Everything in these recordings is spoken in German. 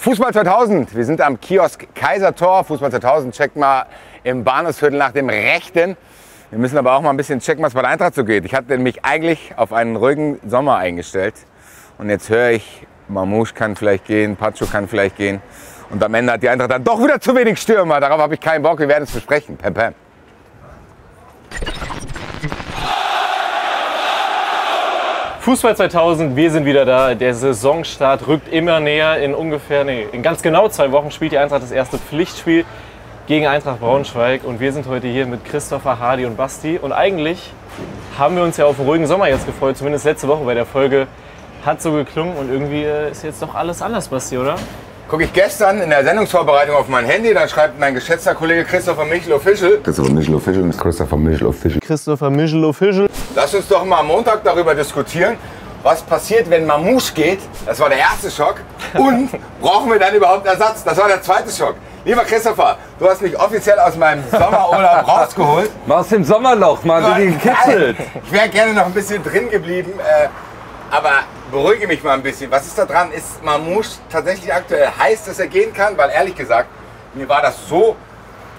Fußball 2000, wir sind am Kiosk Kaisertor. Fußball 2000, checkt mal im Bahnhofsviertel nach dem Rechten. Wir müssen aber auch mal ein bisschen checken, was bei der Eintracht so geht. Ich hatte mich eigentlich auf einen ruhigen Sommer eingestellt. Und jetzt höre ich, Mamouche kann vielleicht gehen, Pacho kann vielleicht gehen. Und am Ende hat die Eintracht dann doch wieder zu wenig Stürmer. Darauf habe ich keinen Bock, wir werden es besprechen. Pam, pam. Fußball 2000, wir sind wieder da. Der Saisonstart rückt immer näher. In ganz genau 2 Wochen spielt die Eintracht das erste Pflichtspiel gegen Eintracht Braunschweig. Und wir sind heute hier mit Christopher, Hardy und Basti. Und eigentlich haben wir uns ja auf einen ruhigen Sommer jetzt gefreut. Zumindest letzte Woche bei der Folge hat so geklungen. Und irgendwie ist jetzt doch alles anders, Basti, oder? Gucke ich gestern in der Sendungsvorbereitung auf mein Handy, dann schreibt mein geschätzter Kollege Christopher Michel Official. Christopher Michel Official. Christopher Michel Official. Christopher Michel Official. Lass uns doch mal am Montag darüber diskutieren, was passiert, wenn Mamouche geht. Das war der erste Schock. Und brauchen wir dann überhaupt Ersatz? Das war der zweite Schock. Lieber Christopher, du hast mich offiziell aus meinem Sommerurlaub rausgeholt. Mal aus dem Sommerloch, mal so gekitzelt. Ich wäre gerne noch ein bisschen drin geblieben, aber beruhige mich mal ein bisschen. Was ist da dran? Ist Mamouche tatsächlich aktuell heiß, dass er gehen kann? Weil ehrlich gesagt, mir war das so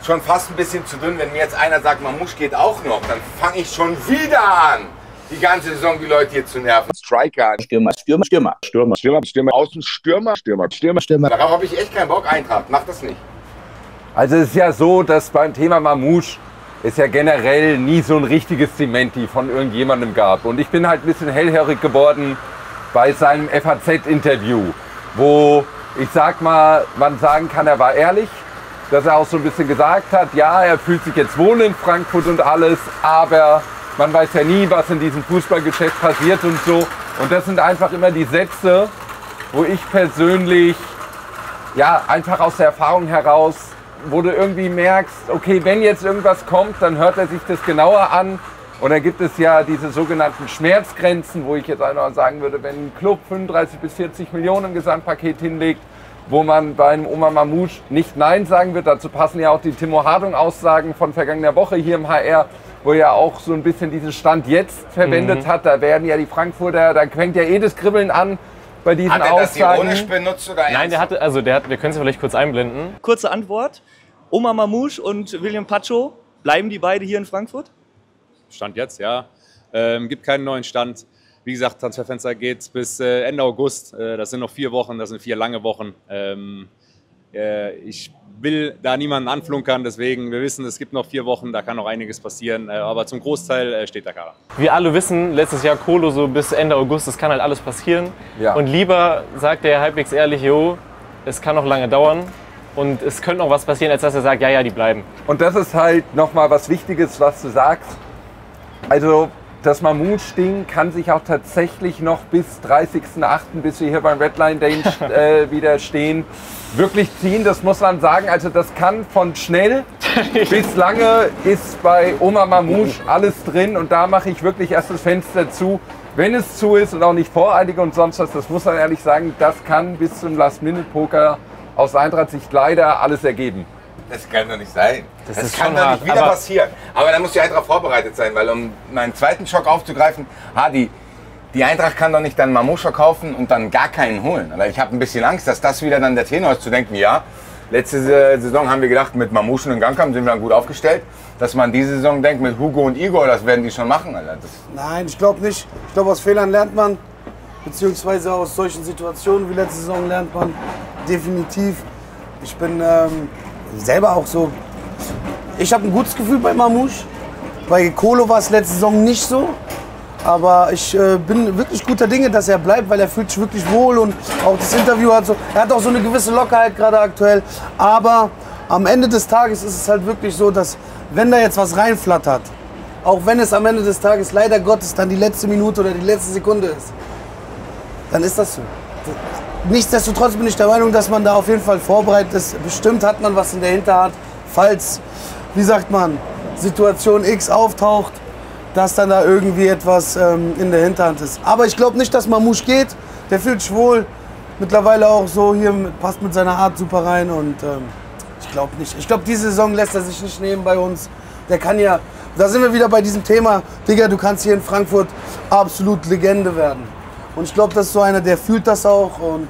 schon fast ein bisschen zu dünn. Wenn mir jetzt einer sagt, Mamouche geht auch noch, dann fange ich schon wieder an, die ganze Saison die Leute hier zu nerven. Striker. Stürmer. Außenstürmer. Stürmer. Darauf habe ich echt keinen Bock, Eintracht. Mach das nicht. Also es ist ja so, dass beim Thema Mamouche es ja generell nie so ein richtiges Zementi von irgendjemandem gab. Und ich bin halt ein bisschen hellhörig geworden bei seinem FAZ-Interview, wo ich sag mal, man sagen kann, er war ehrlich, dass er auch so ein bisschen gesagt hat, ja, er fühlt sich jetzt wohl in Frankfurt und alles, aber man weiß ja nie, was in diesem Fußballgeschäft passiert und so. Und das sind einfach immer die Sätze, wo ich persönlich, ja, einfach aus der Erfahrung heraus, wo du irgendwie merkst, okay, wenn jetzt irgendwas kommt, dann hört er sich das genauer an. Und dann gibt es ja diese sogenannten Schmerzgrenzen, wo ich jetzt einmal sagen würde, wenn ein Club 35 bis 40 Millionen im Gesamtpaket hinlegt, wo man bei einem Omar Mamouche nicht Nein sagen wird. Dazu passen ja auch die Timo Hardung-Aussagen von vergangener Woche hier im HR, wo er auch so ein bisschen diesen Stand jetzt verwendet hat. Da werden ja die Frankfurter, da fängt ja das Kribbeln an bei diesen Aussagen. Hat er das ironisch benutzt oder ernst? Nein, wir können es vielleicht kurz einblenden. Kurze Antwort. Omar Mamouche und William Pacho, bleiben die beide hier in Frankfurt? Stand jetzt, ja. Gibt keinen neuen Stand. Wie gesagt, Transferfenster geht bis Ende August. Das sind noch 4 Wochen, das sind 4 lange Wochen. Ich will da niemanden anflunkern, deswegen, wir wissen, es gibt noch 4 Wochen, da kann noch einiges passieren. Aber zum Großteil steht der Kader. Wir alle wissen, letztes Jahr Kolo so bis Ende August, das kann halt alles passieren. Ja. Und lieber sagt er halbwegs ehrlich, jo, es kann noch lange dauern. Und es könnte noch was passieren, als dass er sagt, ja, ja, die bleiben. Und das ist halt nochmal was Wichtiges, was du sagst. Also das Mamouche-Ding kann sich auch tatsächlich noch bis 30.08., bis wir hier beim Redline Day wieder stehen, wirklich ziehen. Das muss man sagen. Also das kann von schnell bis lange ist bei Omar Mamouche alles drin. Und da mache ich wirklich erst das Fenster zu, wenn es zu ist und auch nicht voreilig und sonst was. Das muss man ehrlich sagen, das kann bis zum Last-Minute-Poker aus Eintracht-Sicht leider alles ergeben. Das kann doch nicht sein. Das kann schon doch hart, nicht wieder aber passieren. Aber da muss die Eintracht vorbereitet sein, weil um meinen zweiten Schock aufzugreifen, die Eintracht kann doch nicht dann Mamouche verkaufen und dann gar keinen holen. Aber ich habe ein bisschen Angst, dass das wieder dann der Tenor ist, zu denken, ja, letzte Saison haben wir gedacht, mit Mamouche und Gangkamp sind wir dann gut aufgestellt. Dass man diese Saison denkt, mit Hugo und Igor, das werden die schon machen. Alter. Nein, ich glaube nicht. Ich glaube, aus Fehlern lernt man, beziehungsweise aus solchen Situationen wie letzte Saison lernt man definitiv. Ich bin selber auch so, ich habe ein gutes Gefühl bei Mamouche. Bei Kolo war es letzte Saison nicht so. Aber ich bin wirklich guter Dinge, dass er bleibt, weil er fühlt sich wirklich wohl und auch das Interview hat so, er hat auch so eine gewisse Lockerheit gerade aktuell. Aber am Ende des Tages ist es halt wirklich so, dass wenn da jetzt was reinflattert, auch wenn es am Ende des Tages leider Gottes dann die letzte Minute oder die letzte Sekunde ist, dann ist das so. Nichtsdestotrotz bin ich der Meinung, dass man da auf jeden Fall vorbereitet ist. Bestimmt hat man was in der Hinterhand, falls, wie sagt man, Situation X auftaucht, dass dann da irgendwie etwas in der Hinterhand ist. Aber ich glaube nicht, dass Mamouche geht. Der fühlt sich wohl. Mittlerweile auch so hier, passt mit seiner Art super rein. Und ich glaube nicht. Ich glaube, diese Saison lässt er sich nicht nehmen bei uns. Der kann ja, da sind wir wieder bei diesem Thema, Digga, du kannst hier in Frankfurt absolut Legende werden. Und ich glaube, das ist so einer, der fühlt das auch. Und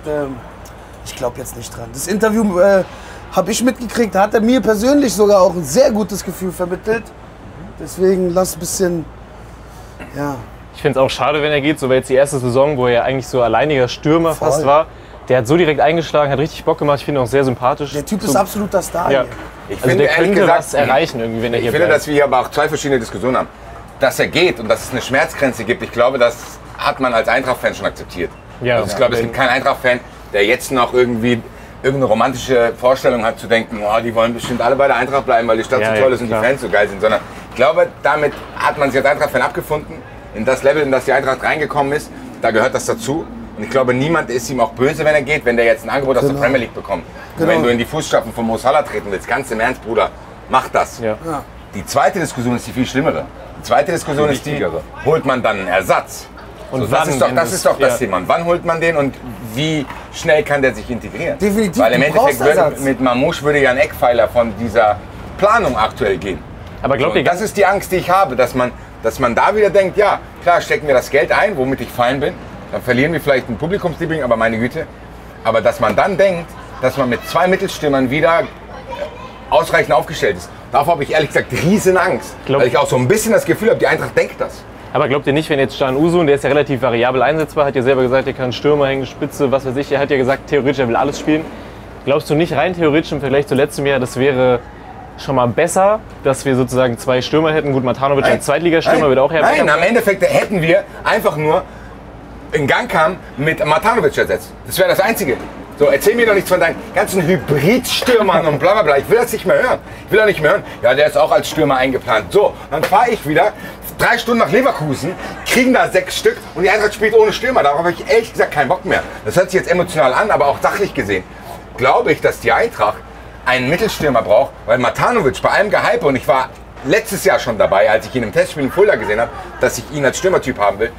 Ich glaube jetzt nicht dran. Das Interview habe ich mitgekriegt, da hat er mir persönlich sogar auch ein sehr gutes Gefühl vermittelt. Deswegen lass ein bisschen, ja. Ich finde es auch schade, wenn er geht, so war jetzt die erste Saison, wo er eigentlich so alleiniger Stürmer Voll. fast war. Der hat so direkt eingeschlagen, hat richtig Bock gemacht, ich finde ihn auch sehr sympathisch. Der Typ ist absoluter Star Ja. hier. Ich Also finde, der ehrlich könnte gesagt, was erreichen irgendwie, wenn er ich hier finde, bleibt. dass wir hier aber auch zwei verschiedene Diskussionen haben. Dass er geht und dass es eine Schmerzgrenze gibt, ich glaube, das hat man als Eintracht-Fan schon akzeptiert. Ja. Also ich glaube, es gibt keinen Eintracht-Fan, der jetzt noch irgendwie irgendeine romantische Vorstellung hat, zu denken, oh, die wollen bestimmt alle bei der Eintracht bleiben, weil die Stadt Ja, so toll ja, ist und klar. die Fans so geil sind. Sondern ich glaube, damit hat man sich als Eintracht-Fan abgefunden, in das Level, in das die Eintracht reingekommen ist. Da gehört das dazu. Und ich glaube, niemand ist ihm auch böse, wenn er geht, wenn der jetzt ein Angebot aus der Premier League bekommt. Und wenn du in die Fußstapfen von Mo Salah treten willst, ganz im Ernst, Bruder, mach das. Ja. Die zweite Diskussion ist die viel schlimmere. Die zweite Diskussion ist die, holt man dann einen Ersatz? Und So, das wann, ist doch das ja. Thema. Und wann holt man den und wie schnell kann der sich integrieren? Definitiv, Weil im du Endeffekt brauchst Ersatz. mit Mamouche würde ja ein Eckpfeiler von dieser Planung aktuell gehen. Aber glaubt ihr, Und das ist die Angst, die ich habe, dass man da wieder denkt, ja, klar, stecken wir das Geld ein, womit ich fein bin, dann verlieren wir vielleicht einen Publikumsliebling, aber meine Güte. Aber dass man dann denkt, dass man mit zwei Mittelstürmern wieder ausreichend aufgestellt ist, davor habe ich ehrlich gesagt riesen Angst. Weil ich auch so ein bisschen das Gefühl habe, die Eintracht denkt das. aber glaubt ihr nicht, wenn jetzt Can Uzun, der ist ja relativ variabel einsetzbar, hat ja selber gesagt, er kann Stürmer hängen, Spitze, was weiß ich, er hat ja gesagt, theoretisch, er will alles spielen. Glaubst du nicht rein theoretisch im Vergleich zu letztem Jahr, das wäre schon mal besser, dass wir sozusagen zwei Stürmer hätten? Gut, Matanovic als Zweitligastürmer wird auch Nein, herbekommen. am Endeffekt hätten wir einfach nur in Gangkam mit Matanovic ersetzt. Das wäre das Einzige. So, erzähl mir doch nichts von deinen ganzen Hybridstürmern und bla bla bla. Ich will das nicht mehr hören. Ich will doch nicht mehr hören. Ja, der ist auch als Stürmer eingeplant. So, dann fahre ich wieder 3 Stunden nach Leverkusen, kriegen da 6 Stück und die Eintracht spielt ohne Stürmer. Darauf habe ich ehrlich gesagt keinen Bock mehr. Das hört sich jetzt emotional an, aber auch sachlich gesehen glaube ich, dass die Eintracht einen Mittelstürmer braucht, weil Matanovic bei allem Gehype, und ich war letztes Jahr schon dabei, als ich ihn im Testspiel in Fulda gesehen habe, dass ich ihn als Stürmertyp haben will,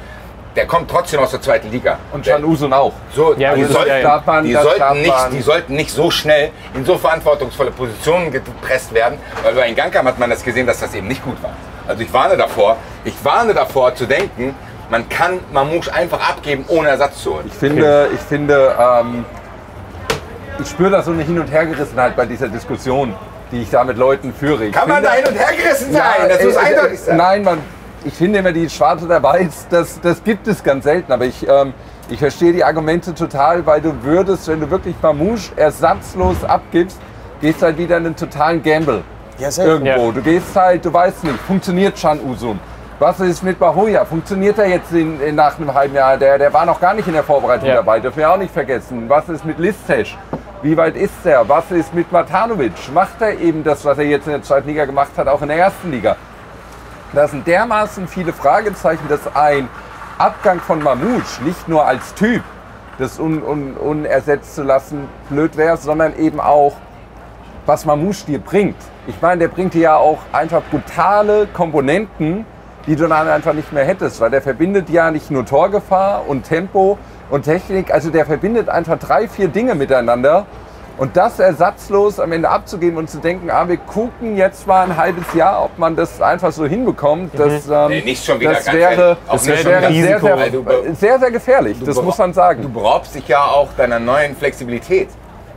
der kommt trotzdem aus der zweiten Liga. Und Can Uzun auch. So, Ja, die, gut, sollten, ja, die sollten nicht so schnell in so verantwortungsvolle Positionen gepresst werden, weil bei Ngankam hat man das gesehen, dass das eben nicht gut war. Also ich warne davor zu denken, man kann Mamouche einfach abgeben, ohne Ersatz zu holen. Ich spüre da so eine Hin- und Hergerissenheit bei dieser Diskussion, die ich da mit Leuten führe. Kann man da hin und her gerissen sein? Das muss eindeutig sein. Nein, ich finde immer die Schwarze oder Weiß, das gibt es ganz selten. Aber ich verstehe die Argumente total, weil du würdest, wenn du wirklich Mamouche ersatzlos abgibst, gehst halt wieder in einen totalen Gamble. Ja, sehr Irgendwo. Du gehst halt, du weißt nicht, funktioniert Can Uzun? Was ist mit Bahoya? Funktioniert er jetzt nach einem halben Jahr? Der war noch gar nicht in der Vorbereitung dabei, dürfen wir auch nicht vergessen. Was ist mit Listesch? Wie weit ist er? Was ist mit Matanovic? Macht er eben das, was er jetzt in der zweiten Liga gemacht hat, auch in der ersten Liga? Da sind dermaßen viele Fragezeichen, dass ein Abgang von Mamouche nicht nur als Typ das unersetzt zu lassen blöd wäre, sondern eben auch, was Mamouche dir bringt. Ich meine, der bringt dir ja auch einfach brutale Komponenten, die du dann einfach nicht mehr hättest, weil der verbindet ja nicht nur Torgefahr und Tempo und Technik, also der verbindet einfach 3, 4 Dinge miteinander. Und das ersatzlos am Ende abzugeben und zu denken, wir gucken jetzt mal ein halbes Jahr, ob man das einfach so hinbekommt, das nicht schon wieder, das ganz wäre, ehrlich. das wäre Risiko. sehr, sehr gefährlich, das muss man Du sagen. beraubst dich ja auch deiner neuen Flexibilität.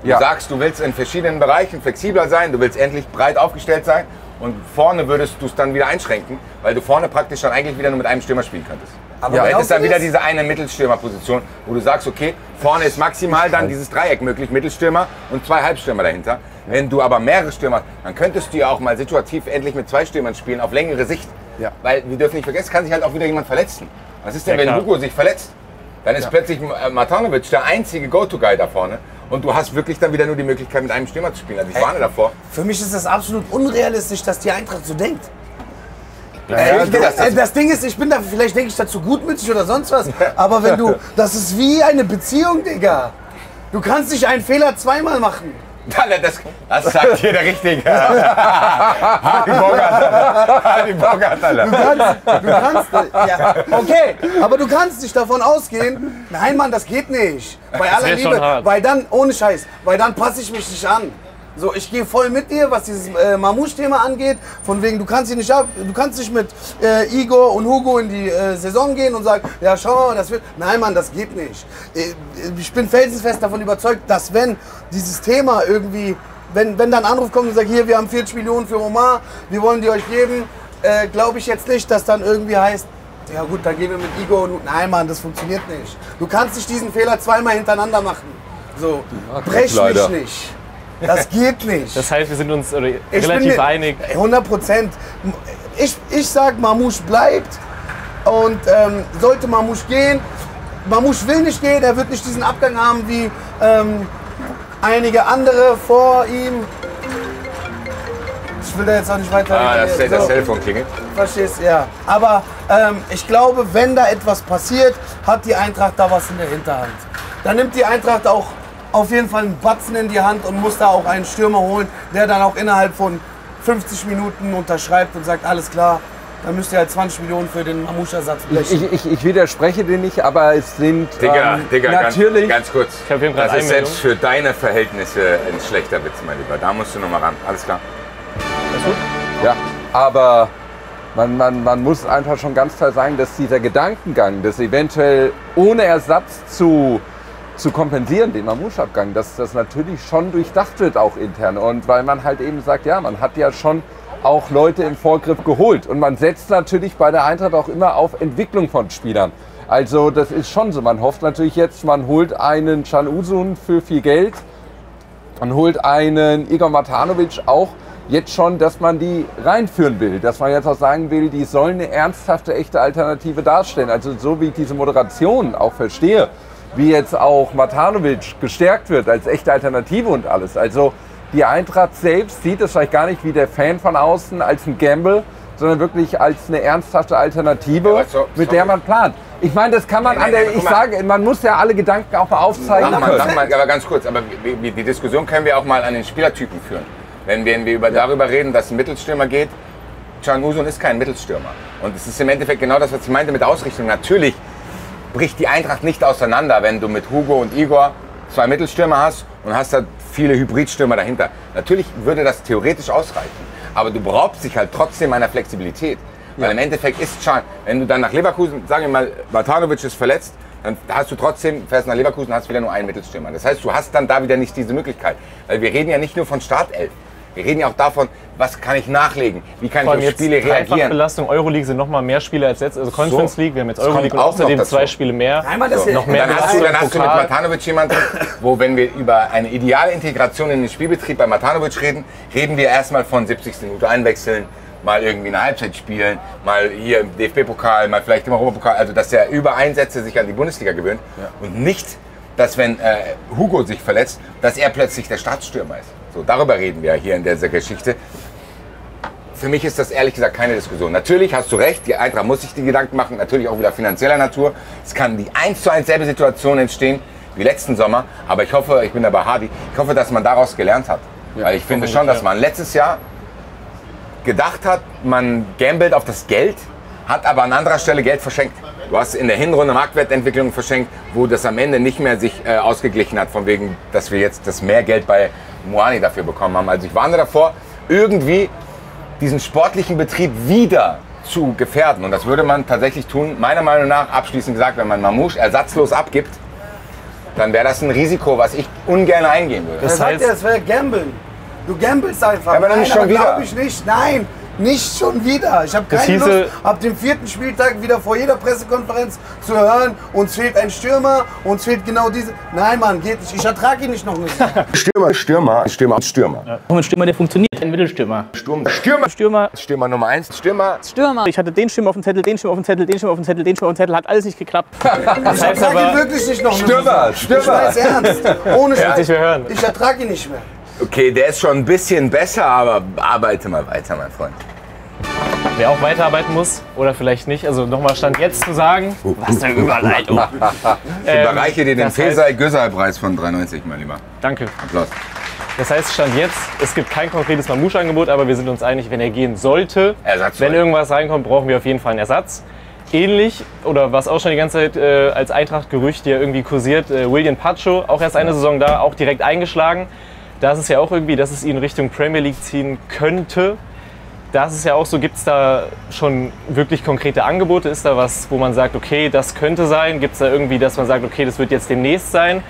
Du Ja. sagst, du willst in verschiedenen Bereichen flexibler sein, du willst endlich breit aufgestellt sein und vorne würdest du es dann wieder einschränken, weil du vorne praktisch dann eigentlich wieder nur mit einem Stürmer spielen könntest. Aber Du hättest glaubst dann du wieder das? diese eine Mittelstürmerposition, wo du sagst, okay, vorne ist maximal dann dieses Dreieck möglich, Mittelstürmer und 2 Halbstürmer dahinter. Wenn du aber mehrere Stürmer hast, dann könntest du ja auch mal situativ endlich mit 2 Stürmern spielen, auf längere Sicht. Ja. Weil wir dürfen nicht vergessen, es kann sich halt auch wieder jemand verletzen. Was ist denn, Ja, wenn klar. Hugo sich verletzt? Dann ist plötzlich Matanovic der einzige Go-To-Guy da vorne. Und du hast wirklich dann wieder nur die Möglichkeit, mit einem Stürmer zu spielen. Also ich warne davor. Für mich ist das absolut unrealistisch, dass die Eintracht so denkt. das- Das Ding ist, ich bin da, vielleicht denke ich dazu gutmütig oder sonst was, aber wenn du, das ist wie eine Beziehung, Digga. Du kannst nicht einen Fehler zweimal machen. Das sagt hier der Richtige. Hardy Bogart, Alter. Du kannst, ja, okay, aber du kannst nicht davon ausgehen, nein Mann, das geht nicht. Bei aller wär schon Liebe, hart. weil dann, ohne Scheiß, weil dann passe ich mich nicht an. So, ich gehe voll mit dir, was dieses Mamouche-Thema angeht. Von wegen, du kannst nicht mit Igor und Hugo in die Saison gehen und sagen, ja schau, das wird. Nein, Mann, das geht nicht. Ich bin felsenfest davon überzeugt, dass wenn dieses Thema irgendwie, wenn dann ein Anruf kommt und sagt, hier, wir haben 40 Millionen für Omar, wir wollen die euch geben, glaube ich jetzt nicht, dass dann irgendwie heißt, ja gut, dann gehen wir mit Igor und nein, Mann, das funktioniert nicht. Du kannst nicht diesen Fehler zweimal hintereinander machen. So, brech mich nicht. Das geht nicht. Das heißt, wir sind uns relativ einig. 100%. Ich sag, Mamouche bleibt. Und sollte Mamouche gehen, Mamouche will nicht gehen, er wird nicht diesen Abgang haben wie einige andere vor ihm. Ich will da jetzt auch nicht weiter. Das Telefon klingelt. Verstehst, ja. Aber ich glaube, wenn da etwas passiert, hat die Eintracht da was in der Hinterhand. Dann nimmt die Eintracht auch auf jeden Fall einen Batzen in die Hand und muss da auch einen Stürmer holen, der dann auch innerhalb von 50 Minuten unterschreibt und sagt, alles klar, dann müsst ihr halt 20 Millionen für den Mamouche-Ersatz blechen. Ich widerspreche dir nicht, aber es sind Digga, natürlich... ganz kurz. Ich hab hier gerade Das ist Einmeldung. selbst für deine Verhältnisse ein schlechter Witz, mein Lieber. Da musst du noch mal ran. Alles klar. Ja, aber man muss einfach schon ganz klar sagen, dass dieser Gedankengang, das eventuell ohne Ersatz zu kompensieren, den Mamouche-Abgang, dass das natürlich schon durchdacht wird auch intern. Und weil man halt eben sagt, ja, man hat ja schon auch Leute im Vorgriff geholt. Und man setzt natürlich bei der Eintracht auch immer auf Entwicklung von Spielern. Also das ist schon so. Man hofft natürlich jetzt, man holt einen Can Uzun für viel Geld. Man holt einen Igor Matanovic auch jetzt schon, dass man die reinführen will. Dass man jetzt auch sagen will, die sollen eine ernsthafte, echte Alternative darstellen. Also so wie ich diese Moderation auch verstehe, wie jetzt auch Matanovic gestärkt wird als echte Alternative und alles. Also die Eintracht selbst sieht es vielleicht gar nicht wie der Fan von außen als ein Gamble, sondern wirklich als eine ernsthafte Alternative, mit der man plant. Ich meine, das kann man man muss ja alle Gedanken auch mal aufzeigen können. Aber ganz kurz, aber die Diskussion können wir auch mal an den Spielertypen führen. Wenn wir darüber reden, dass ein Mittelstürmer geht, Can Uzun ist kein Mittelstürmer. Und es ist im Endeffekt genau das, was ich meinte mit Ausrichtung. Natürlich bricht die Eintracht nicht auseinander, wenn du mit Hugo und Igor zwei Mittelstürmer hast und hast da viele Hybridstürmer dahinter. Natürlich würde das theoretisch ausreichen, aber du beraubst dich halt trotzdem einer Flexibilität. Weil im Endeffekt ist Can, wenn du dann nach Leverkusen, sagen wir mal, Matanovic ist verletzt, dann hast du trotzdem, fährst nach Leverkusen und hast wieder nur einen Mittelstürmer. Das heißt, du hast dann da wieder nicht diese Möglichkeit. Weil wir reden ja nicht nur von Startelf. Wir reden ja auch davon, was kann ich nachlegen, wie kann ich auf Spiele reagieren. Belastung Euroleague sind noch mal mehr Spiele als jetzt, also Conference League, wir haben jetzt Euroleague und außerdem 2 Spiele mehr. Noch mehr. Dann hast du mit Matanovic jemanden, wo, wenn wir über eine ideale Integration in den Spielbetrieb bei Matanovic reden, reden wir erstmal von 70. Minute einwechseln, mal irgendwie eine Halbzeit spielen, mal hier im DFB-Pokal, mal vielleicht im Europapokal, also dass er über Einsätze sich an die Bundesliga gewöhnt und nicht, dass wenn Hugo sich verletzt, dass er plötzlich der Startstürmer ist. So, darüber reden wir hier in dieser Geschichte. Für mich ist das ehrlich gesagt keine Diskussion. Natürlich hast du recht, die Eintracht muss sich die Gedanken machen, natürlich auch wieder finanzieller Natur. Es kann die 1:1 selbe Situation entstehen wie letzten Sommer, aber ich hoffe, ich bin da bei Hardy, ich hoffe, dass man daraus gelernt hat. Weil ich finde schon, dass man letztes Jahr gedacht hat, man gambelt auf das Geld, hat aber an anderer Stelle Geld verschenkt. Du hast in der Hinrunde Marktwertentwicklung verschenkt, wo das am Ende nicht mehr sich ausgeglichen hat, von wegen, dass wir jetzt das mehr Geld bei Moani dafür bekommen haben. Also ich warne davor, irgendwie diesen sportlichen Betrieb wieder zu gefährden. Und das würde man tatsächlich tun, meiner Meinung nach, abschließend gesagt, wenn man Mamouche ersatzlos abgibt, dann wäre das ein Risiko, was ich ungern eingehen würde. Das heißt, es wäre Gambeln. Du gamblest einfach. Ja, aber dann nicht schon wieder. Glaube ich nicht. Nein, nicht schon wieder. Ich habe keine Lust, ab dem 4. Spieltag wieder vor jeder Pressekonferenz zu hören, uns fehlt ein Stürmer, uns fehlt genau diese. Nein, Mann, geht nicht. Ich ertrage ihn nicht noch nicht. Stürmer. Ja. Ein Stürmer, der funktioniert. Ein Mittelstürmer. Stürmer Nummer 1. Stürmer. Ich hatte den Stürmer auf dem Zettel, den Stürmer auf dem Zettel, den Stürmer auf dem Zettel, den Stürmer auf dem Zettel. Hat alles nicht geklappt. Ich ertrage ihn wirklich nicht noch Stürmer. Ich weiß ernst. Ohne Scheiß. wir hören. Ich ertrage ihn nicht mehr. Okay, der ist schon ein bisschen besser, aber arbeite mal weiter, mein Freund. Wer auch weiterarbeiten muss oder vielleicht nicht, also nochmal Stand jetzt zu sagen, was eine Überleitung. Ich überreiche dir den Fesal-Gösal-Preis von 3,90, mein Lieber. Danke. Applaus. Das heißt, Stand jetzt, es gibt kein konkretes Mamouche-Angebot, aber wir sind uns einig, wenn er gehen sollte, wenn irgendwas reinkommt, brauchen wir auf jeden Fall einen Ersatz. Ähnlich, oder was auch schon die ganze Zeit als Eintracht-Gerücht ja irgendwie kursiert, William Pacho, auch erst eine Saison da, auch direkt eingeschlagen. Da ist es ja auch irgendwie, dass es ihn Richtung Premier League ziehen könnte. Da ist es ja auch so, gibt es da schon wirklich konkrete Angebote? Ist da was, wo man sagt, okay, das könnte sein? Gibt es da irgendwie, dass man sagt, okay, das wird jetzt demnächst sein?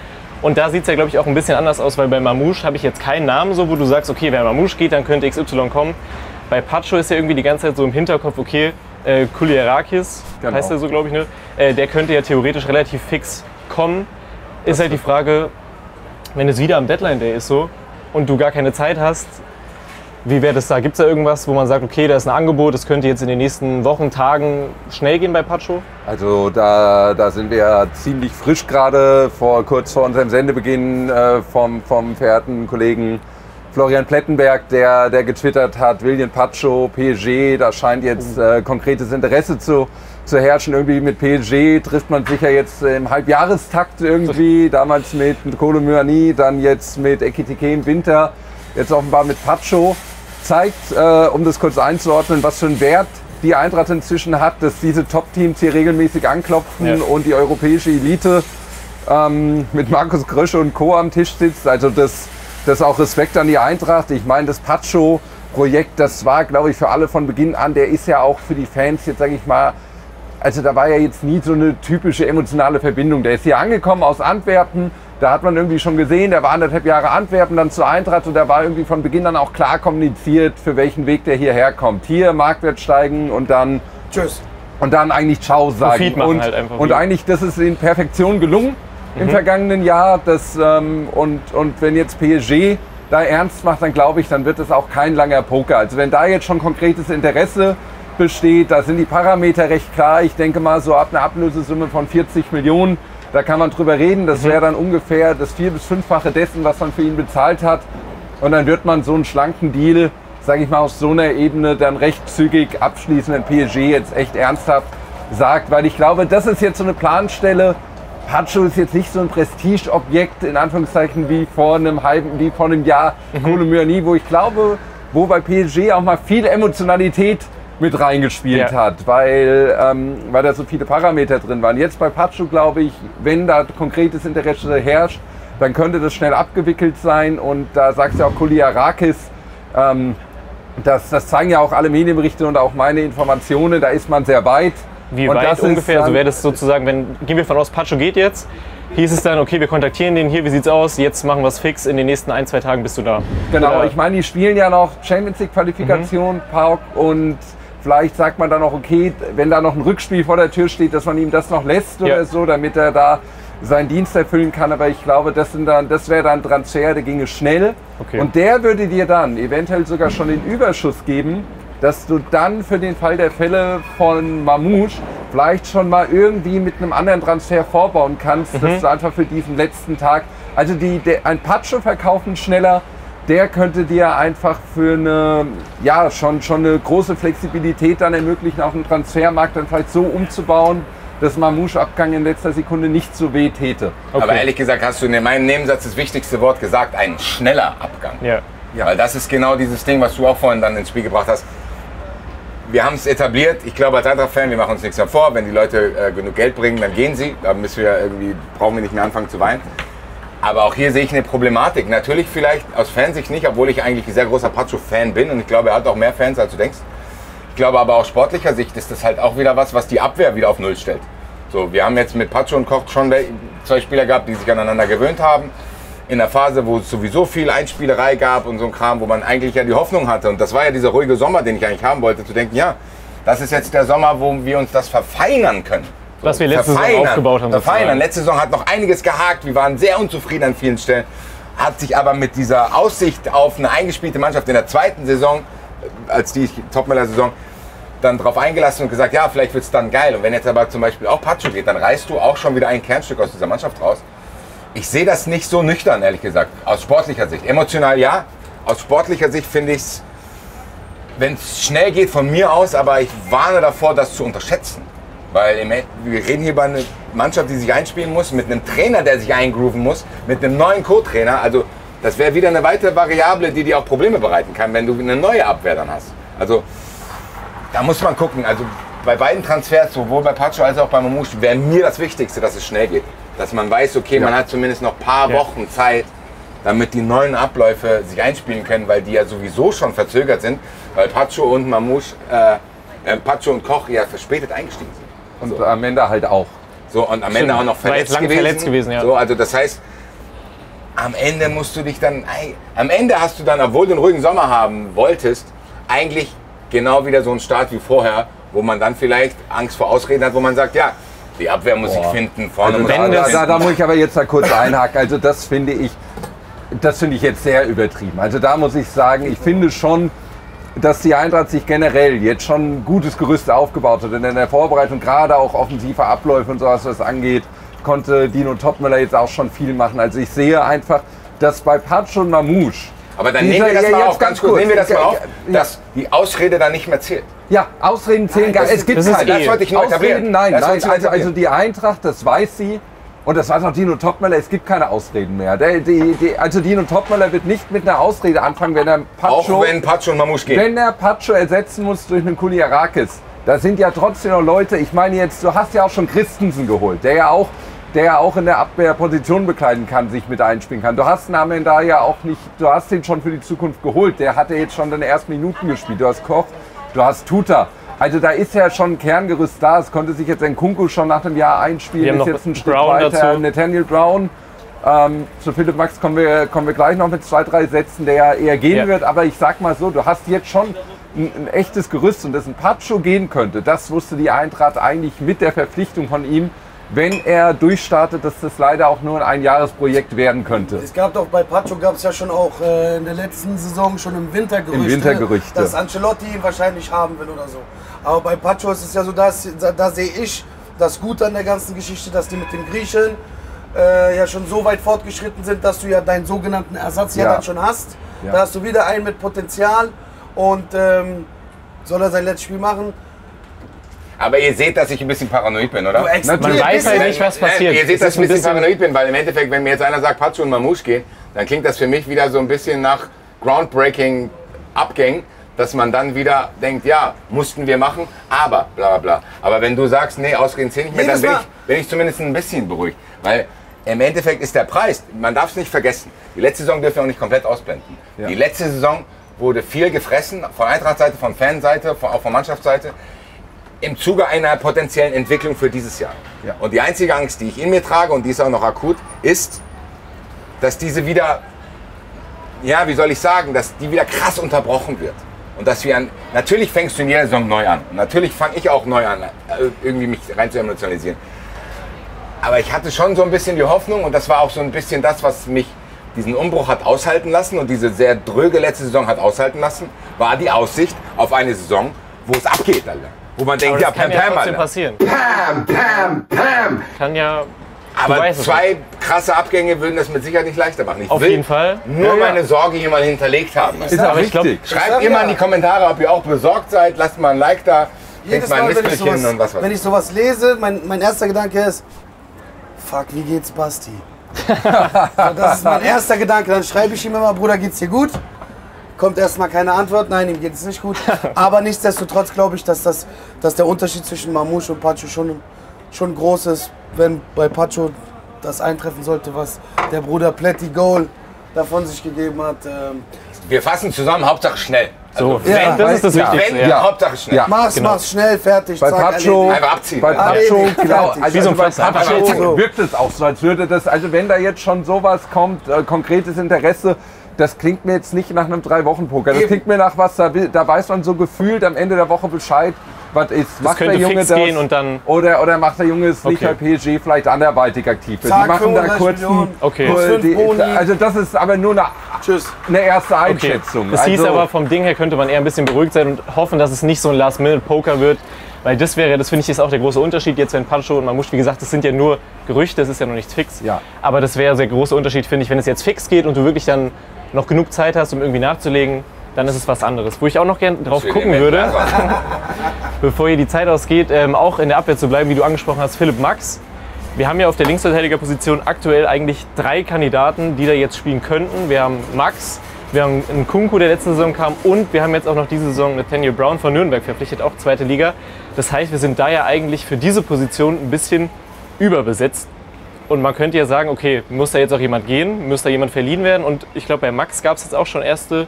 Und da sieht es ja, glaube ich, auch ein bisschen anders aus, weil bei Mamouche habe ich jetzt keinen Namen, so, wo du sagst, okay, wenn Mamouche geht, dann könnte XY kommen. Bei Pacho ist ja irgendwie die ganze Zeit so im Hinterkopf, okay, Kouliarakis, Genau. heißt er so, glaube ich, ne? Der könnte ja theoretisch relativ fix kommen. Ist halt die Frage, wenn es wieder am Deadline-Day ist so und du gar keine Zeit hast, wie wäre das da? Gibt es da irgendwas, wo man sagt, okay, da ist ein Angebot, das könnte jetzt in den nächsten Wochen, Tagen schnell gehen bei Pacho? Also da sind wir ja ziemlich frisch gerade, kurz vor unserem Sendebeginn vom verehrten Kollegen Florian Plettenberg, der getwittert hat, William Pacho, PSG, da scheint jetzt konkretes Interesse zu herrschen. Irgendwie mit PSG trifft man sich ja jetzt im Halbjahrestakt irgendwie, damals mit Kolo Muani, dann jetzt mit Ekitike im Winter, jetzt offenbar mit Pacho. Zeigt, um das kurz einzuordnen, was für einen Wert die Eintracht inzwischen hat, dass diese Top-Teams hier regelmäßig anklopfen und die europäische Elite mit Markus Krösche und Co. am Tisch sitzt. Also das auch Respekt an die Eintracht. Ich meine, das Pacho-Projekt, das war, glaube ich, für alle von Beginn an, der ist ja auch für die Fans, jetzt sage ich mal, also da war ja jetzt nie so eine typische emotionale Verbindung. Der ist hier angekommen aus Antwerpen. Da hat man irgendwie schon gesehen, der war 1,5 Jahre Antwerpen, dann zur Eintracht und da war irgendwie von Beginn an auch klar kommuniziert, für welchen Weg der hierher kommt. Hier Marktwert steigen und dann Tschüss. Und dann eigentlich Ciao sagen. Profit machen halt einfach und eigentlich, das ist in Perfektion gelungen im vergangenen Jahr. Und wenn jetzt PSG da ernst macht, dann glaube ich, dann wird es auch kein langer Poker. Also wenn da jetzt schon konkretes Interesse besteht, da sind die Parameter recht klar. Ich denke mal so ab einer Ablösesumme von 40 Millionen, da kann man drüber reden. Das wäre dann ungefähr das 4- bis 5-fache dessen, was man für ihn bezahlt hat. Und dann wird man so einen schlanken Deal, sage ich mal, auf so einer Ebene dann recht zügig abschließen, wenn PSG jetzt echt ernsthaft sagt. Weil ich glaube, das ist jetzt so eine Planstelle. Pacho ist jetzt nicht so ein Prestigeobjekt, in Anführungszeichen, wie vor einem Jahr Kolo Muani, wo ich glaube, wo bei PSG auch mal viel Emotionalität mit reingespielt hat, weil da so viele Parameter drin waren. Jetzt bei Pacho, glaube ich, wenn da konkretes Interesse herrscht, dann könnte das schnell abgewickelt sein. Und da sagst du auch Kouliarakis, das zeigen ja auch alle Medienberichte und auch meine Informationen, da ist man sehr weit. Wie und weit das ungefähr? Ist, also wäre das sozusagen, gehen wir von aus, Pacho geht jetzt, hieß es dann, okay, wir kontaktieren den hier, wie sieht's aus, jetzt machen wir es fix, in den nächsten 1-2 Tagen bist du da. Genau, Oder? ich meine, die spielen ja noch Champions League Qualifikation, PAOK, und vielleicht sagt man dann auch, okay, wenn da noch ein Rückspiel vor der Tür steht, dass man ihm das noch lässt oder so, damit er da seinen Dienst erfüllen kann. Aber ich glaube, das wäre dann ein Transfer, der ginge schnell. Okay. Und der würde dir dann eventuell sogar schon den Überschuss geben, dass du dann für den Fall der Fälle von Mamouche vielleicht schon mal irgendwie mit einem anderen Transfer vorbauen kannst, dass du einfach für diesen letzten Tag, also ein Pacho verkaufen schneller, der könnte dir einfach für eine, schon eine große Flexibilität dann ermöglichen, auch einen Transfermarkt dann vielleicht so umzubauen, dass Mamouche-Abgang in letzter Sekunde nicht so weh täte. Okay. Aber ehrlich gesagt hast du in meinem Nebensatz das wichtigste Wort gesagt, ein schneller Abgang. Ja. Weil das ist genau dieses Ding, was du auch vorhin dann ins Spiel gebracht hast. Wir haben es etabliert, ich glaube als Eintracht-Fan, wir machen uns nichts mehr vor, wenn die Leute genug Geld bringen, dann gehen sie, da brauchen wir nicht mehr anfangen zu weinen. Aber auch hier sehe ich eine Problematik. Natürlich vielleicht aus Fansicht nicht, obwohl ich eigentlich ein sehr großer Pacho-Fan bin und ich glaube, er hat auch mehr Fans, als du denkst. Ich glaube aber aus sportlicher Sicht ist das halt auch wieder was die Abwehr wieder auf Null stellt. So, wir haben jetzt mit Pacho und Koch schon 2 Spieler gehabt, die sich aneinander gewöhnt haben. In der Phase, wo es sowieso viel Einspielerei gab und so ein Kram, wo man eigentlich ja die Hoffnung hatte. Und das war ja dieser ruhige Sommer, den ich eigentlich haben wollte, zu denken, ja, das ist jetzt der Sommer, wo wir uns das verfeinern können. So, was wir letzte Saison aufgebaut haben. Verfeinern. Letzte Saison hat noch einiges gehakt, wir waren sehr unzufrieden an vielen Stellen. Hat sich aber mit dieser Aussicht auf eine eingespielte Mannschaft in der zweiten Saison, als die Topmüller-Saison, dann drauf eingelassen und gesagt, ja, vielleicht wird es dann geil. Und wenn jetzt aber zum Beispiel auch Pacho geht, dann reißt du auch schon wieder ein Kernstück aus dieser Mannschaft raus. Ich sehe das nicht so nüchtern, ehrlich gesagt, aus sportlicher Sicht. Emotional ja, aus sportlicher Sicht finde ich es, wenn es schnell geht, von mir aus, aber ich warne davor, das zu unterschätzen. Weil wir reden hier über eine Mannschaft, die sich einspielen muss, mit einem Trainer, der sich eingrooven muss, mit einem neuen Co-Trainer. Also das wäre wieder eine weitere Variable, die dir auch Probleme bereiten kann, wenn du eine neue Abwehr dann hast. Also da muss man gucken. Also bei beiden Transfers, sowohl bei Pacho als auch bei Mamouche, wäre mir das Wichtigste, dass es schnell geht. Dass man weiß, okay, man hat zumindest noch ein paar Wochen Zeit, damit die neuen Abläufe sich einspielen können, weil die ja sowieso schon verzögert sind, weil Pacho und Pacho und Koch ja verspätet eingestiegen sind. Und am Ende halt auch. So, und am Ende auch noch verletzt gewesen. Ja. So, also das heißt, am Ende hast du dann, obwohl du einen ruhigen Sommer haben wolltest, eigentlich genau wieder so einen Start wie vorher, wo man dann vielleicht Angst vor Ausreden hat, wo man sagt, ja, die Abwehr muss sich finden, vorne muss da muss ich aber jetzt da kurz einhaken. Also das finde ich jetzt sehr übertrieben. Also da muss ich sagen, ich finde schon, dass die Eintracht sich generell jetzt schon ein gutes Gerüst aufgebaut hat. Und in der Vorbereitung, gerade auch offensive Abläufe und sowas, was das angeht, konnte Dino Topmöller jetzt auch schon viel machen. Also ich sehe einfach, dass bei Pacho und Mamouche... Aber dann nehmen wir das mal auf, ganz kurz, nehmen wir das mal auf, dass die Ausrede dann nicht mehr zählt. Ja, Ausreden zählen gar nicht. Es gibt keine. Das wollte ich nur etablieren. Nein. Also die Eintracht, das weiß sie. Und das weiß auch Dino Topmöller, es gibt keine Ausreden mehr. Also Dino Topmöller wird nicht mit einer Ausrede anfangen, wenn er Pacho... Auch wenn Pacho und Mamouche gehen. Wenn er Pacho ersetzen muss durch einen Kuliarakis. Da sind ja trotzdem noch Leute, ich meine jetzt, du hast ja auch schon Christensen geholt, der ja auch in der Abwehr Position bekleiden kann, sich mit einspielen kann. Du hast Namen da ja auch nicht, du hast den schon für die Zukunft geholt. Der hatte jetzt schon deine ersten Minuten gespielt. Du hast Koch, du hast Tuta. Also da ist ja schon ein Kerngerüst da. Es konnte sich jetzt Nkunku schon nach einem Jahr einspielen. Ist jetzt ein Schritt weiter. Dazu. Nathaniel Brown. Zu Philipp Max kommen wir gleich noch mit 2, 3 Sätzen, der ja eher gehen wird. Aber ich sag mal so, du hast jetzt schon ein echtes Gerüst und dass ein Pacho gehen könnte. Das wusste die Eintracht eigentlich mit der Verpflichtung von ihm. Wenn er durchstartet, dass das leider auch nur ein Einjahresprojekt werden könnte. Es gab doch bei Pacho, gab es ja schon auch in der letzten Saison schon im Winter Gerüchte, dass Ancelotti ihn wahrscheinlich haben will oder so. Aber bei Pacho ist es ja so, da sehe ich das Gute an der ganzen Geschichte, dass die mit dem Griechen ja schon so weit fortgeschritten sind, dass du ja deinen sogenannten Ersatz ja dann schon hast. Ja. Da hast du wieder einen mit Potenzial und soll er sein letztes Spiel machen. Aber ihr seht, dass ich ein bisschen paranoid bin, oder? Man weiß halt nicht, was passiert. Ihr seht, dass ich ein bisschen paranoid bin, weil im Endeffekt, wenn mir jetzt einer sagt, Pacho und Mamouche gehen, dann klingt das für mich wieder so ein bisschen nach groundbreaking Abgängen, dass man dann wieder denkt, ja, mussten wir machen, aber bla bla bla. Aber wenn du sagst, nee, Ausreden zählen nicht mehr, dann bin ich zumindest ein bisschen beruhigt. Weil im Endeffekt ist der Preis, man darf es nicht vergessen, die letzte Saison dürfen wir auch nicht komplett ausblenden. Ja. Die letzte Saison wurde viel gefressen, von Eintracht-Seite, von Fanseite, auch von Mannschaftsseite, im Zuge einer potenziellen Entwicklung für dieses Jahr. Ja. Und die einzige Angst, die ich in mir trage, und die ist auch noch akut, ist, dass diese wieder, ja, wie soll ich sagen, dass die wieder krass unterbrochen wird. Und dass wir natürlich fängst du in jeder Saison neu an. Und natürlich fange ich auch neu an, irgendwie mich rein zu emotionalisieren. Aber ich hatte schon so ein bisschen die Hoffnung, und das war auch so ein bisschen das, was mich diesen Umbruch hat aushalten lassen und diese sehr dröge letzte Saison hat aushalten lassen, war die Aussicht auf eine Saison, wo es abgeht, Alter. Wo man denkt, ja, Pam, Pam, Alter. Passieren. Pam, Pam, Pam. Kann ja... Aber 2 krasse Abgänge würden das mit Sicherheit nicht leichter machen. Ich auf will jeden Fall. Nur meine Sorge hier mal hinterlegt haben. Ist aber wichtig. Schreibt ihr mal in die Kommentare, ob ihr auch besorgt seid. Lasst mal ein Like da. Jedes Mal, wenn ich sowas lese, mein erster Gedanke ist, fuck, wie geht's Basti? So, das ist mein erster Gedanke. Dann schreibe ich ihm immer, Bruder, geht's dir gut? Kommt erstmal keine Antwort, nein, ihm geht es nicht gut. Aber nichtsdestotrotz glaube ich, dass der Unterschied zwischen Mamouche und Pacho schon groß ist, wenn bei Pacho das eintreffen sollte, was der Bruder Pletti Goal davon sich gegeben hat. Wir fassen zusammen, Hauptsache schnell. So, ja, das ist das Wichtigste. Ja. Hauptsache schnell. Ja, mach's schnell, fertig. Bei Pacho, einfach abziehen. Bei Pacho, genau. Also bei Pacho wirkt es auch so, als würde das, also wenn da jetzt schon sowas kommt, konkretes Interesse, das klingt mir jetzt nicht nach einem 3-Wochen-Poker. Das klingt mir nach was, da weiß man so gefühlt am Ende der Woche Bescheid, was ist. Macht der Junge das? Und dann oder macht der Junge es nicht, weil PSG vielleicht anderweitig aktiv ist. Zack, die machen da kurzen. Also das ist aber nur eine erste Einschätzung. Okay. Das hieß aber, vom Ding her könnte man eher ein bisschen beruhigt sein und hoffen, dass es nicht so ein Last-Minute-Poker wird. Weil das finde ich, ist auch der große Unterschied. Jetzt, wenn Pacho und Mamouche, wie gesagt, das sind ja nur Gerüchte, das ist ja noch nichts fix. Ja. Aber das wäre der große Unterschied, finde ich, wenn es jetzt fix geht und du wirklich dann noch genug Zeit hast, um irgendwie nachzulegen, dann ist es was anderes. Wo ich auch noch gerne drauf gucken würde, bevor hier die Zeit ausgeht, auch in der Abwehr zu bleiben, wie du angesprochen hast, Philipp Max. Wir haben ja auf der Linksverteidigerposition aktuell eigentlich 3 Kandidaten, die da jetzt spielen könnten. Wir haben Max, wir haben einen Nkunku, der letzte Saison kam, und wir haben jetzt auch noch diese Saison Nathaniel Brown von Nürnberg verpflichtet, auch 2. Liga. Das heißt, wir sind da ja eigentlich für diese Position ein bisschen überbesetzt. Und man könnte ja sagen, okay, muss da jetzt auch jemand gehen? Muss da jemand verliehen werden? Und ich glaube, bei Max gab es jetzt auch schon erste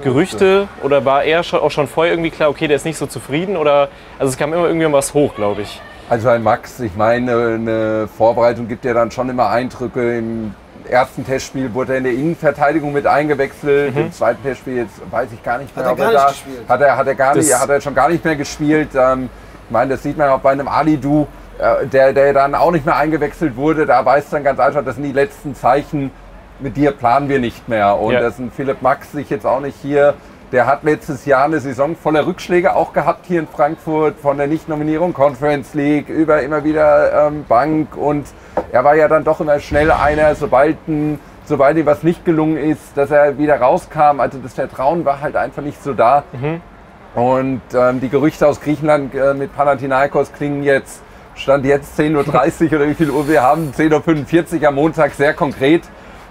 Gerüchte. Oder war er auch schon vorher irgendwie klar, okay, der ist nicht so zufrieden? Oder, also es kam immer irgendwie was hoch, glaube ich. Also bei Max, ich meine, eine Vorbereitung gibt ja dann schon immer Eindrücke. Im ersten Testspiel wurde er in der Innenverteidigung mit eingewechselt. Im zweiten Testspiel, jetzt weiß ich gar nicht mehr, Hat er schon gar nicht mehr gespielt. Ich meine, das sieht man auch bei einem Alidu, der dann auch nicht mehr eingewechselt wurde. Da weiß dann ganz einfach, das sind die letzten Zeichen, mit dir planen wir nicht mehr. Und dass ein Philipp Max sich jetzt auch nicht hier, der hat letztes Jahr eine Saison voller Rückschläge auch gehabt hier in Frankfurt, von der Nichtnominierung Conference League über immer wieder Bank, und er war ja dann doch immer schnell einer, sobald ihm was nicht gelungen ist, dass er wieder rauskam. Also das Vertrauen war halt einfach nicht so da. Und die Gerüchte aus Griechenland mit Panathinaikos klingen jetzt, Stand jetzt 10:30 Uhr oder wie viel Uhr wir haben, 10:45 Uhr am Montag, sehr konkret,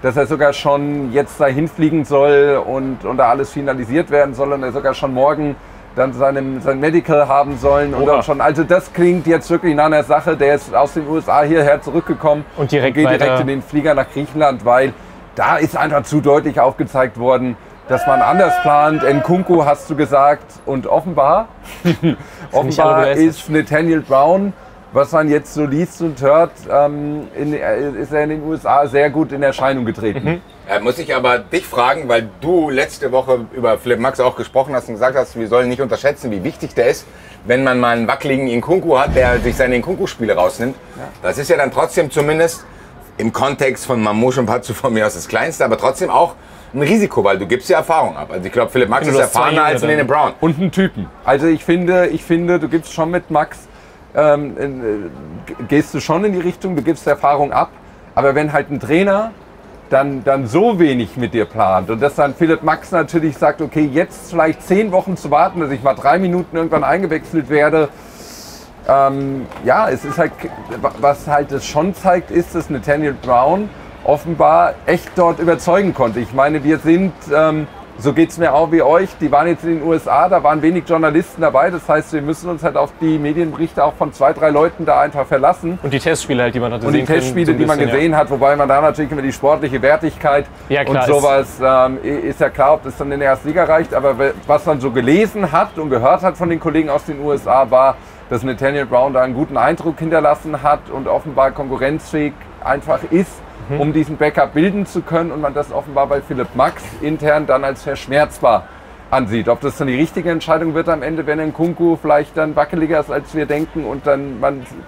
dass er sogar schon jetzt dahin fliegen soll und da alles finalisiert werden soll und er sogar schon morgen dann sein Medical haben sollen. Und schon, also das klingt jetzt wirklich nach einer Sache, der ist aus den USA hierher zurückgekommen und geht direkt in den Flieger nach Griechenland, weil da ist einfach zu deutlich aufgezeigt worden, dass man anders plant. Nkunku hast du gesagt, und offenbar ist Nathaniel Brown, was man jetzt so liest und hört, ist er in den USA sehr gut in Erscheinung getreten. Muss ich aber dich fragen, weil du letzte Woche über Philipp Max auch gesprochen hast und gesagt hast, wir sollen nicht unterschätzen, wie wichtig der ist, wenn man mal einen wackeligen Nkunku hat, der sich seine Nkunku-Spiele rausnimmt. Ja. Das ist ja dann trotzdem zumindest im Kontext von Mamouche und Patsu von mir aus das Kleinste, aber trotzdem auch ein Risiko, weil du gibst ja Erfahrung ab. Also ich glaube, Philipp Max ist erfahrener als Nene Brown. Und einen Typen. Also ich finde, du gibst schon mit Max, gehst du schon in die Richtung, du gibst Erfahrung ab, aber wenn halt ein Trainer dann so wenig mit dir plant und dass dann Philipp Max natürlich sagt, okay, jetzt vielleicht 10 Wochen zu warten, dass ich mal 3 Minuten irgendwann eingewechselt werde, es ist halt, was halt es schon zeigt, ist, dass Nathaniel Brown offenbar echt dort überzeugen konnte. Ich meine, wir sind, so geht es mir auch wie euch, die waren jetzt in den USA, da waren wenig Journalisten dabei, das heißt, wir müssen uns halt auf die Medienberichte auch von 2, 3 Leuten da einfach verlassen. Und die Testspiele halt, die man hatte sehen können. Und die Testspiele, die man gesehen hat, wobei man da natürlich immer die sportliche Wertigkeit und sowas, ist ja klar, ob das dann in der Erstliga reicht, aber was man so gelesen hat und gehört hat von den Kollegen aus den USA, war, dass Nathaniel Brown da einen guten Eindruck hinterlassen hat und offenbar konkurrenzfähig einfach ist, um diesen Backup bilden zu können, und man das offenbar bei Philipp Max intern dann als verschmerzbar ansieht. Ob das dann die richtige Entscheidung wird am Ende, wenn Nkunku vielleicht dann wackeliger ist, als wir denken, und dann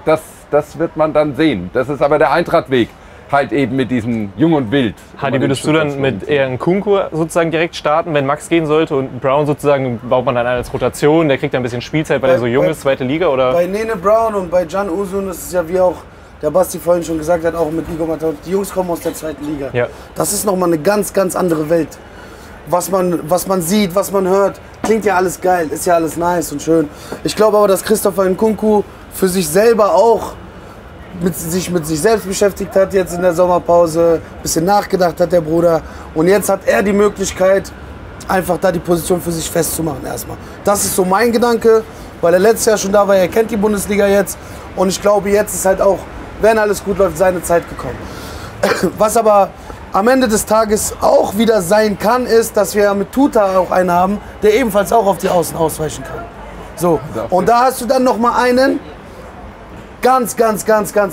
das wird man dann sehen. Das ist aber der Eintrachtweg, halt eben mit diesem Jung und Wild. Hadi, würdest du dann mit eher Nkunku sozusagen direkt starten, wenn Max gehen sollte, und Brown sozusagen baut man dann als Rotation, der kriegt dann ein bisschen Spielzeit, weil er so jung ist, zweite Liga, oder? Bei Nene Brown und bei Can Uzun ist es ja, wie auch der Basti vorhin schon gesagt hat, auch mit Igor Matthäus, die Jungs kommen aus der zweiten Liga. Ja. Das ist nochmal eine ganz, ganz andere Welt. Was man sieht, was man hört, klingt ja alles geil, ist ja alles nice und schön. Ich glaube aber, dass Christopher Nkunku für sich selber auch sich mit sich selbst beschäftigt hat, jetzt in der Sommerpause, ein bisschen nachgedacht hat der Bruder. Und jetzt hat er die Möglichkeit, einfach da die Position für sich festzumachen erstmal. Das ist so mein Gedanke, weil er letztes Jahr schon da war, er kennt die Bundesliga jetzt. Und ich glaube, jetzt ist halt auch, wenn alles gut läuft, seine Zeit gekommen. Was aber am Ende des Tages auch wieder sein kann, ist, dass wir mit Tuta auch einen haben, der ebenfalls auch auf die Außen ausweichen kann. So, und da hast du dann noch mal einen ganz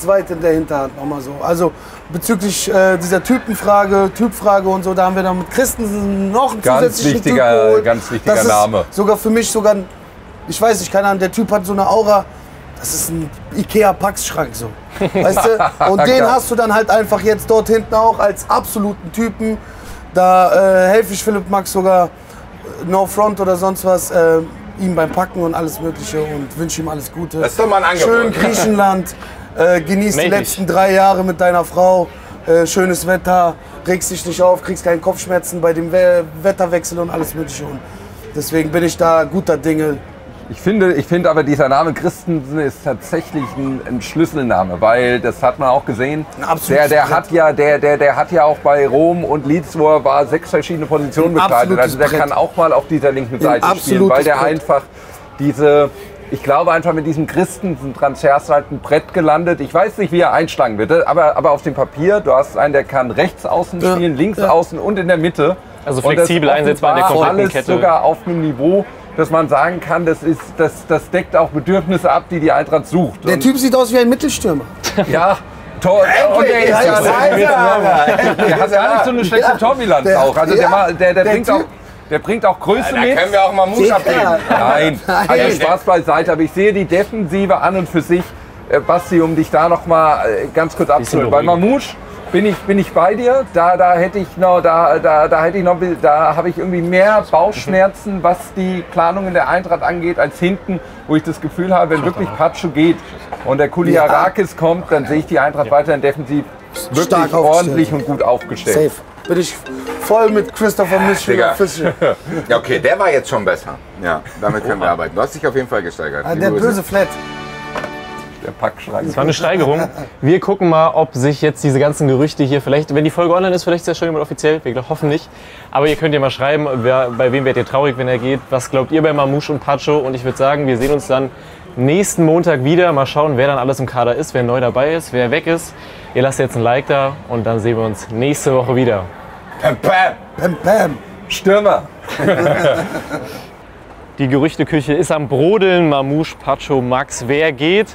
weit in der Hinterhand nochmal so. Also bezüglich dieser Typfrage und so, da haben wir dann mit Christensen noch einen zusätzlichen Typ geholt. Ganz wichtiger Name. Sogar für mich ich weiß nicht, keine Ahnung, der Typ hat so eine Aura, das ist ein Ikea-Packschrank so. Weißt du? Und den hast du dann halt einfach jetzt dort hinten auch als absoluten Typen. Da helfe ich Philipp Max sogar, no front oder sonst was, ihm beim Packen und alles Mögliche, und wünsche ihm alles Gute. Das ist doch mal ein Angebot. Schön Griechenland, genieß die letzten 3 Jahre mit deiner Frau, schönes Wetter, regst dich nicht auf, kriegst keine Kopfschmerzen bei dem Wetterwechsel und alles Mögliche. Und deswegen bin ich da guter Dinge. Ich finde aber, dieser Name Christensen ist tatsächlich ein Schlüsselname, weil das hat man auch gesehen. Der hat ja auch bei Rom und Leeds, wo er war, 6 verschiedene Positionen bekleidet. Also der kann auch mal auf dieser linken Seite spielen, weil der einfach Ich glaube einfach, mit diesem Christensen-Transfer ist halt ein Brett gelandet. Ich weiß nicht, wie er einschlagen wird, aber auf dem Papier, du hast einen, der kann rechts außen spielen, links außen und in der Mitte. Also flexibel einsetzbar in der kompletten alles Kette. Sogar auf einem Niveau, dass man sagen kann, das deckt auch Bedürfnisse ab, die Eintracht sucht. Der Typ sieht aus wie ein Mittelstürmer. Ja, Tor. Und der ist ja der hat gar nicht so eine schlechte Torbilanz auch. Also der bringt auch Größe Da mit. können wir auch mal Mut abgeben. Nein, also Spaß beiseite. Aber ich sehe die Defensive an und für sich, Basti, um dich da noch mal ganz kurz abzuholen. Bei Mamouche bin ich bei dir. Da habe ich irgendwie mehr Bauchschmerzen, was die Planung in der Eintracht angeht, als hinten, wo ich das Gefühl habe, wenn wirklich Pacho geht und der Kuliarakis kommt, dann sehe ich die Eintracht weiterhin defensiv wirklich ordentlich und gut aufgestellt. Safe. Bin ich voll mit Christopher Fischer. Ja, okay, der war jetzt schon besser. Ja, damit können wir arbeiten. Du hast dich auf jeden Fall gesteigert. Der böse Flat. Der Packschrank. Das war eine Steigerung. Wir gucken mal, ob sich jetzt diese ganzen Gerüchte hier vielleicht, wenn die Folge online ist, vielleicht ist ja schon jemand offiziell, wir hoffen nicht. Aber ihr könnt ja mal schreiben, bei wem werdet ihr traurig, wenn er geht. Was glaubt ihr bei Mamouche und Pacho? Und ich würde sagen, wir sehen uns dann nächsten Montag wieder. Mal schauen, wer dann alles im Kader ist, wer neu dabei ist, wer weg ist. Ihr lasst jetzt ein Like da und dann sehen wir uns nächste Woche wieder. Pam, pam. Pam, pam. Stürmer. Die Gerüchteküche ist am Brodeln. Mamouche, Pacho, Max, wer geht?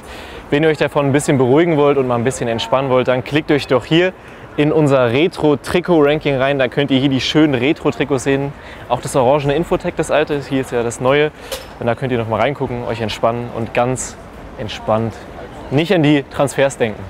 Wenn ihr euch davon ein bisschen beruhigen wollt und mal ein bisschen entspannen wollt, dann klickt euch doch hier in unser Retro-Trikot-Ranking rein. Da könnt ihr hier die schönen Retro-Trikots sehen. Auch das orangene Infotech, das alte, hier ist ja das neue. Und da könnt ihr noch mal reingucken, euch entspannen und ganz entspannt nicht an die Transfers denken.